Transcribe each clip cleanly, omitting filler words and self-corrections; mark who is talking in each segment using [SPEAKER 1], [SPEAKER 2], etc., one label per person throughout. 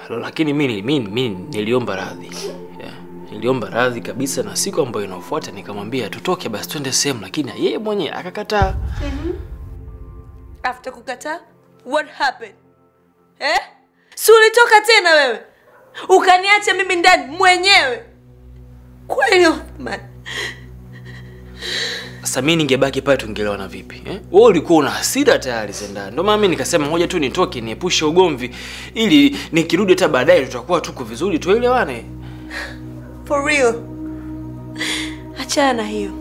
[SPEAKER 1] Lakini mimi niliomba radhi. Niliomba radhi kabisa, na siku ambayo inafuata nikamwambia tutoke basi twende sehemu, lakini yeye mwenyewe akakataa.
[SPEAKER 2] After kukataa, what happened? Si ulitoka tena wewe? Ukaniacha mimi ndani mwenyewe. Kweli Othman?
[SPEAKER 1] Sasa mimi ningebaki pale tungeelewana vipi? Wewe ulikuwa una hasira tayari Zenda. Ndio maana mimi nikasema ngoja tu nitoke niepushe ugomvi ili nikirudi hata baadaye tutakuwa tuko vizuri tuelewane.
[SPEAKER 2] For real? Achana hiyo.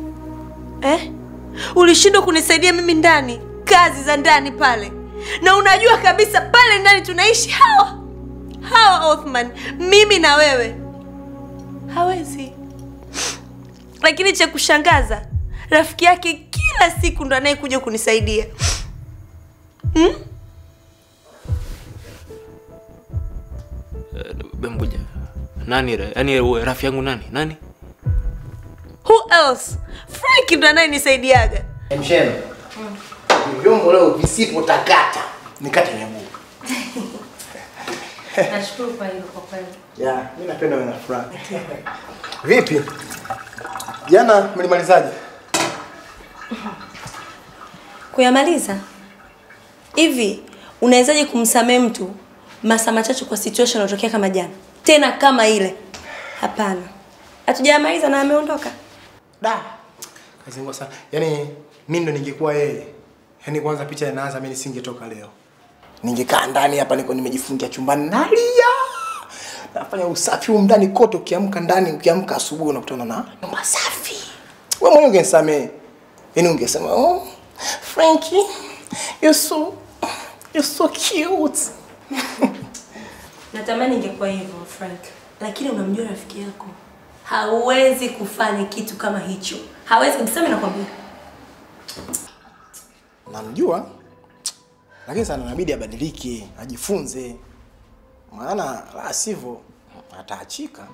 [SPEAKER 2] Ulishindwa kunisaidia mimi ndani, kazi za ndani pale. Na unajua kabisa pale ndani tunaishi hawa Othman, mimi na wewe. Hawezi. Lakini cha kushangaza, rafiki yake kila siku ndo anayekuja kunisaidia.
[SPEAKER 1] Bembuja. Nani yaani rafiki yangu nani?
[SPEAKER 2] Who else? Frank ndo anayenisaidiaga.
[SPEAKER 3] Msheno. Vyombo leo visipotakata nikate nyabuka.
[SPEAKER 4] Nashukuru kwa hilo kwa kweli.
[SPEAKER 3] Mimi napenda wewe na furaha. Vipi? Jana mlimalizaje?
[SPEAKER 2] Kuyamaliza? Hivi unawezaje kumsamehe mtu masaa machache kwa situation inayotokea kama jana? Tena kama ile. Hapana. Hatujamaliza na ameondoka.
[SPEAKER 3] Kazi ngumu sana. Yaani mimi ndo ningekuwa yeye. Yaani kwanza picha inaanza mimi nisingetoka leo. Ningekaa ndani hapa niko nimejifungia chumbani nalia. Nafanya usafi huko ndani kote, ukiamka asubuhi unakutana na nyumba safi. Wewe mwenyewe ungenisamehe. Yaani ungesema, Frankie, you're so cute."
[SPEAKER 2] Natamani ingekuwa hivyo Frank. Lakini unamjua rafiki yako. Hawezi kufanya kitu kama hicho. Hawezi kabisa, mimi nakwambia.
[SPEAKER 3] Namjua. Lakini sana inabidi abadilike, ajifunze. Maana la sivyo ataachika.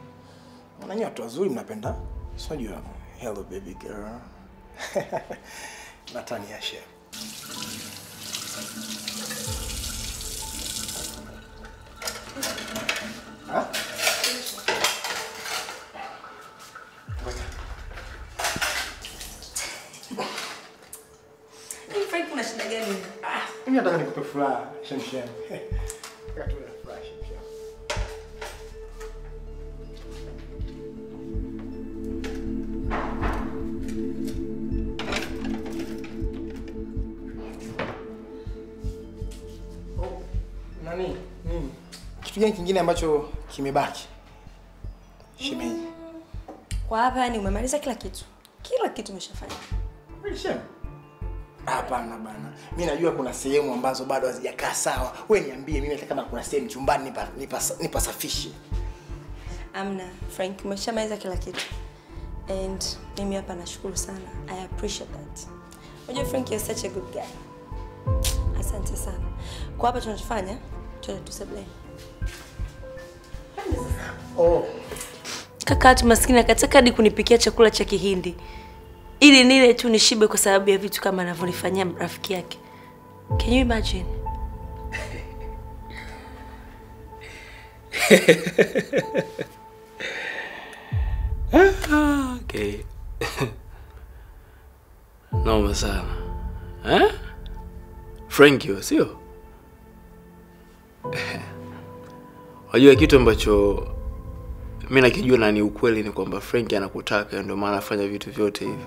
[SPEAKER 3] Unajua watu wazuri mnapenda. Unajua, hello baby girl. Natania share.
[SPEAKER 2] Frank, kuna shida gani?
[SPEAKER 3] Mimi nataka nikupe furaha, Shamshem. Nataka tuwe na furaha, Shamshem. Nani? Kitu gani kingine ambacho kimebaki? Shemeji.
[SPEAKER 2] Kwa hapa yani umemaliza kila kitu. Kila kitu umeshafanya.
[SPEAKER 3] Shem. Hapana bana. Mimi najua kuna sehemu ambazo bado hazijakaa sawa. Wewe niambie mimi hata kama kuna sehemu chumbani nipasafishe.
[SPEAKER 2] Amna, Frank, umeshamaliza kila kitu. And mimi hapa nashukuru sana. I appreciate that. Unajua Frank, you're such a good guy. Asante sana. Kwa hapa tunachofanya, tuende tusebuleni. Kaka tu maskini akataka hadi kunipikia chakula cha Kihindi. Ili nile tu nishibe kwa sababu ya vitu kama anavyonifanyia rafiki yake. Can you imagine?
[SPEAKER 1] Okay. Noma sana. Frankie, sio? Wajua kitu ambacho mimi nakijua na ni ukweli ni kwamba Frankie anakutaka, ndio maana anafanya vitu vyote hivi.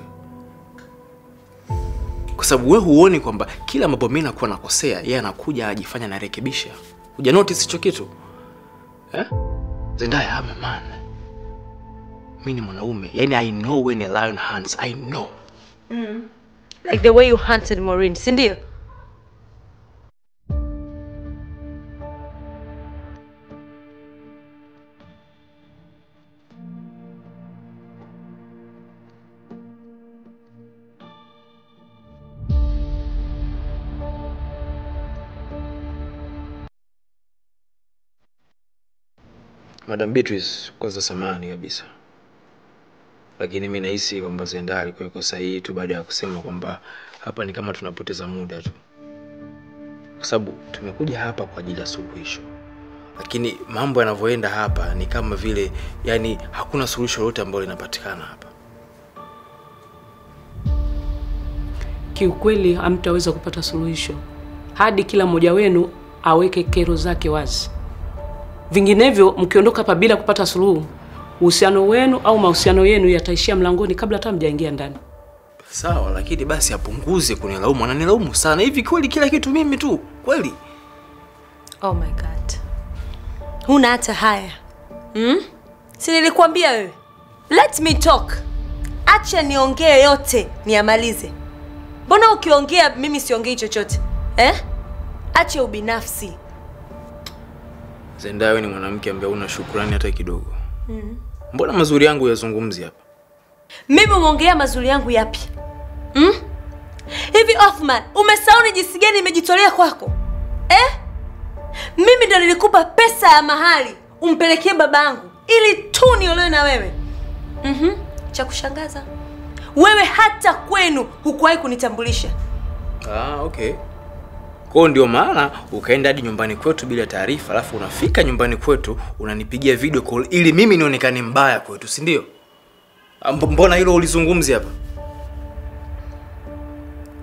[SPEAKER 1] Kwa sababu wewe huoni kwamba kila mambo mimi nakuwa nakosea, yeye anakuja ajifanya na rekebisha. Uja notice hicho kitu? Zendaya, I'm a man. Mimi ni mwanaume. Yaani I know when a lion hunts, I know.
[SPEAKER 2] Like the way you hunted Maureen, si ndio?
[SPEAKER 1] Madam Beatrice, kwanza samahani kabisa. Lakini mimi nahisi kwamba Zenda alikuwa yuko sahihi tu baada ya kusema kwamba hapa ni kama tunapoteza muda tu. Kwa sababu tumekuja hapa kwa ajili ya suluhisho. Lakini mambo yanavyoenda hapa ni kama vile yani hakuna suluhisho lolote ambalo linapatikana hapa.
[SPEAKER 4] Kiukweli hamtaweza kupata suluhisho hadi kila mmoja wenu aweke kero zake wazi. Vinginevyo mkiondoka hapa bila kupata suluhu, uhusiano wenu au mahusiano yenu yataishia mlangoni kabla hata mjaingia ndani.
[SPEAKER 1] Sawa, lakini basi apunguze kunilaumu. Ananilaumu sana. Hivi kweli kila kitu mimi tu? Kweli?
[SPEAKER 2] Oh my God. Huna hata haya. Si nilikwambia wewe. Let me talk. Acha niongee yote, niamalize. Mbona ukiongea mimi siongei chochote? Acha ubinafsi.
[SPEAKER 1] Zenda, wewe ni mwanamke ambaye una shukrani hata kidogo. Mbona mazuri yangu yazungumzi hapa?
[SPEAKER 2] Mimi umeongea mazuri yangu yapi? Hivi Othman, umesahau ni jinsi gani nimejitolea kwako? Mimi ndo nilikupa pesa ya mahali umpelekee babangu ili tu niolewe na wewe. Cha kushangaza, wewe hata kwenu hukuwahi kunitambulisha.
[SPEAKER 1] Okay. Kwa ndio maana ukaenda hadi nyumbani kwetu bila taarifa, alafu unafika nyumbani kwetu unanipigia video call ili mimi nionekane mbaya kwetu, si ndio? Mbona hilo ulizungumzi hapa?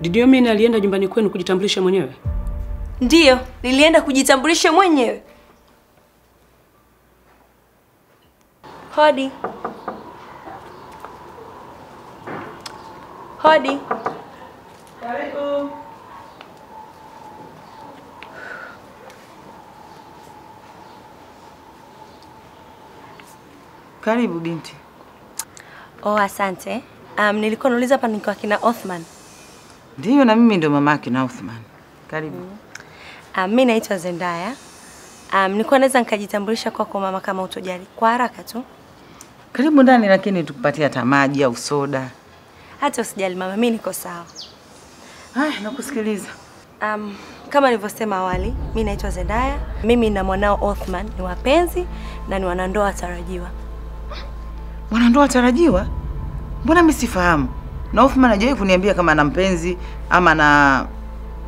[SPEAKER 4] Did you mean alienda nyumbani kwenu kujitambulisha mwenyewe?
[SPEAKER 2] Ndiyo, nilienda kujitambulisha mwenyewe. Hodi. Hodi.
[SPEAKER 5] Karibu. Karibu binti.
[SPEAKER 2] Oh, asante. Nilikuwa nauliza hapa niko kina Othman.
[SPEAKER 5] Ndiyo, na mimi ndo mamake na Othman. Karibu.
[SPEAKER 2] Mimi naitwa Zendaya. Nilikuwa naweza nikajitambulisha kwako mama kama utojali. Kwa haraka tu.
[SPEAKER 5] Karibu ndani, lakini tukupatia hata maji au soda.
[SPEAKER 2] Hata usijali mama, mimi niko sawa.
[SPEAKER 5] Haya, nakusikiliza.
[SPEAKER 2] Kama nilivyosema awali, mimi naitwa Zendaya. Mimi na mwanao Othman ni wapenzi na ni wanandoa tarajiwa.
[SPEAKER 5] Wanandoa tarajiwa? Mbona mimi sifahamu? Na Othman hajawahi kuniambia kama ana mpenzi ama na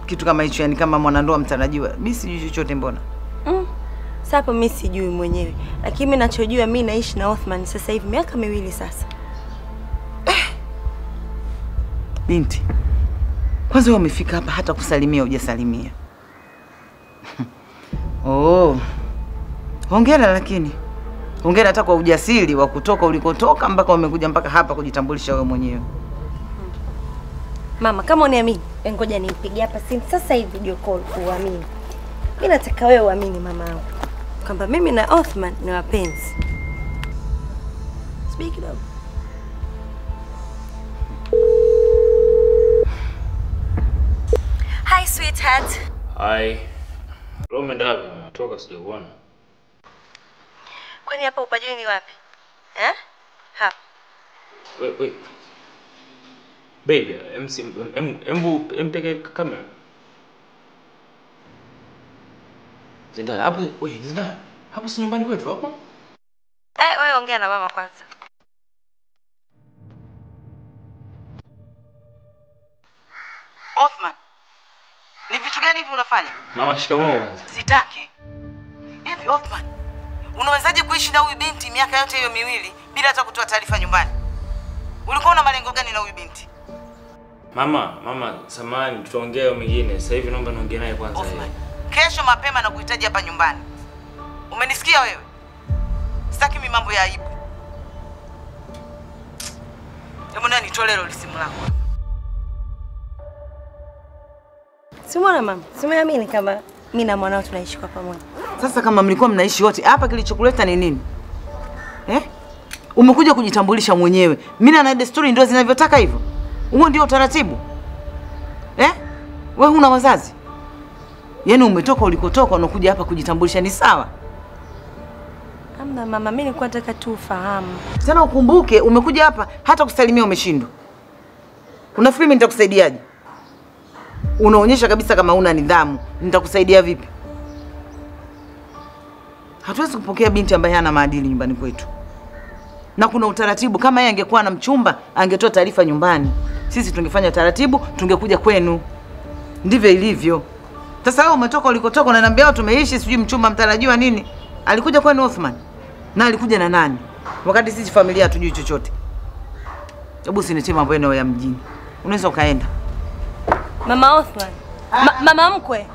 [SPEAKER 5] kitu kama hicho, yani kama mwanandoa mtarajiwa. Mimi sijui chochote mbona.
[SPEAKER 2] Sasa mimi sijui mwenyewe. Lakini mimi ninachojua, mimi naishi na Othman sasa hivi miaka 2 sasa.
[SPEAKER 5] Binti, kwanza wewe umefika hapa hata kusalimia hujasalimia. Hongera, lakini hongera hata kwa ujasiri wa kutoka ulikotoka mpaka umekuja mpaka hapa kujitambulisha wewe mwenyewe.
[SPEAKER 2] Mama, kama uniamini, ngoja nimpige hapa simu sasa hivi video call uamini. Mimi nataka wewe uamini mama wangu kwamba mimi na Othman ni wapenzi. Speak it up. Hi sweetheart.
[SPEAKER 1] Hi. Rome ndapi? Toka sijakuona.
[SPEAKER 2] Kwani hapa upajui ni wapi? Hapa.
[SPEAKER 1] Wait. Baby, empeke kamera. Zenda, Zenda. Hapo si nyumbani kwetu hapo?
[SPEAKER 2] Wewe ongea na mama kwanza.
[SPEAKER 5] Othman, ni vitu gani hivi unafanya?
[SPEAKER 1] Mama, shikamoo.
[SPEAKER 5] Sitaki. Hivi Othman, unawezaje kuishi na huyu binti miaka yote hiyo 2 bila hata kutoa taarifa nyumbani? Ulikuwa una malengo gani na huyu binti?
[SPEAKER 1] Mama, samahani, tutaongea mwingine. Sasa hivi naomba niongee naye kwanza.
[SPEAKER 5] Othman, kesho mapema na kuhitaji hapa nyumbani. Umenisikia wewe? Sitaki mimi mambo ya aibu. Hebu nani nitolee ile simu lako.
[SPEAKER 2] Simona mama, simeamini kama mimi na mwanao tunaishi kwa pamoja.
[SPEAKER 5] Sasa kama mlikuwa mnaishi wote, hapa kilichokuleta ni nini? Umekuja kujitambulisha mwenyewe. Mimi na desturi ndio zinavyotaka hivyo. Huo ndio utaratibu. Wewe huna wazazi? Yaani umetoka ulikotoka unakuja hapa kujitambulisha ni sawa?
[SPEAKER 2] Hamna mama, mimi nilikuwa nataka tu ufahamu.
[SPEAKER 5] Tena ukumbuke umekuja hapa hata kusalimia umeshindwa. Unafikiri mimi nitakusaidiaje? Unaonyesha kabisa kama una nidhamu. Nitakusaidia vipi? Hatuwezi kupokea binti ambaye hana maadili nyumbani kwetu. Na kuna utaratibu, kama yeye angekuwa na mchumba, angetoa taarifa nyumbani. Sisi tungefanya taratibu, tungekuja kwenu. Ndivyo ilivyo. Sasa wewe umetoka ulikotoka unaniambia watu tumeishi sijui mchumba mtarajiwa nini? Alikuja kwenu Othman? Na alikuja na nani? Wakati sisi familia hatujui chochote. Hebu sinitie mambo yenu ya mjini. Unaweza ukaenda.
[SPEAKER 2] Mama Othman. Mama mkwe.